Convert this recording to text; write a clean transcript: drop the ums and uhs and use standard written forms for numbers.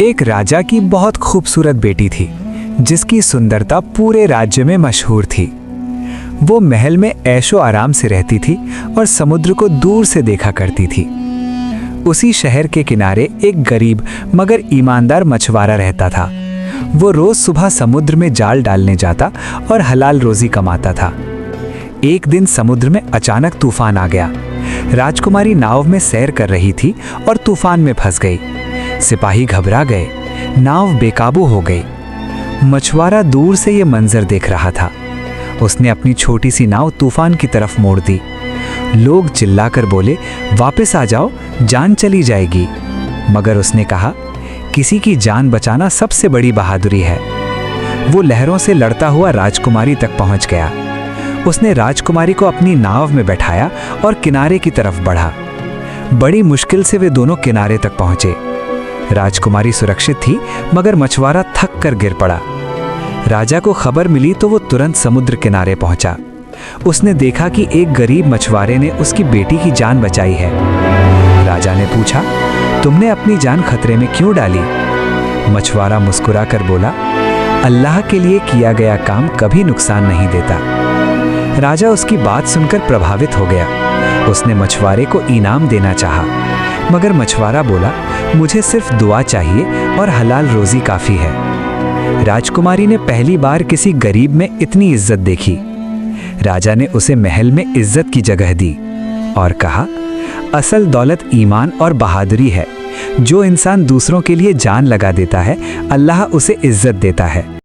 एक राजा की बहुत खूबसूरत बेटी थी जिसकी सुंदरता पूरे राज्य में मशहूर थी। वो महल में ऐशो आराम से रहती थी और समुद्र को दूर से देखा करती थी। उसी शहर के किनारे एक गरीब मगर ईमानदार मछुआरा रहता था। वो रोज सुबह समुद्र में जाल डालने जाता और हलाल रोजी कमाता था। एक दिन समुद्र में अचानक तूफान आ गया। राजकुमारी नाव में सैर कर रही थी और तूफान में फंस गई। सिपाही घबरा गए, नाव बेकाबू हो गई। मछुआरा दूर से ये मंजर देख रहा था। उसने अपनी छोटी सी नाव तूफान की तरफ मोड़ दी। लोग चिल्लाकर बोले, वापस आ जाओ, जान चली जाएगी। मगर उसने कहा, किसी की जान बचाना सबसे बड़ी बहादुरी है। वो लहरों से लड़ता हुआ राजकुमारी तक पहुंच गया। उसने राजकुमारी को अपनी नाव में बैठाया और किनारे की तरफ बढ़ा। बड़ी मुश्किल से वे दोनों किनारे तक पहुंचे। राजकुमारी सुरक्षित थी, मगर मछुआरा थक कर गिर पड़ा। राजा को खबर मिली तो वो तुरंत समुद्र किनारे पहुंचा। उसने देखा कि एक गरीब मछुआरे ने उसकी बेटी की जान बचाई है। राजा ने पूछा, तुमने अपनी जान खतरे में क्यों डाली? मछुआरा मुस्कुरा कर बोला, अल्लाह के लिए किया गया काम कभी नुकसान नहीं देता। राजा उसकी बात सुनकर प्रभावित हो गया। उसने मछुआरे को इनाम देना चाहा, मगर मछुआरा बोला, मुझे सिर्फ दुआ चाहिए और हलाल रोजी काफी है। राजकुमारी ने पहली बार किसी गरीब में इतनी इज्जत देखी। राजा ने उसे महल में इज्जत की जगह दी और कहा, असल दौलत ईमान और बहादुरी है। जो इंसान दूसरों के लिए जान लगा देता है, अल्लाह उसे इज्जत देता है।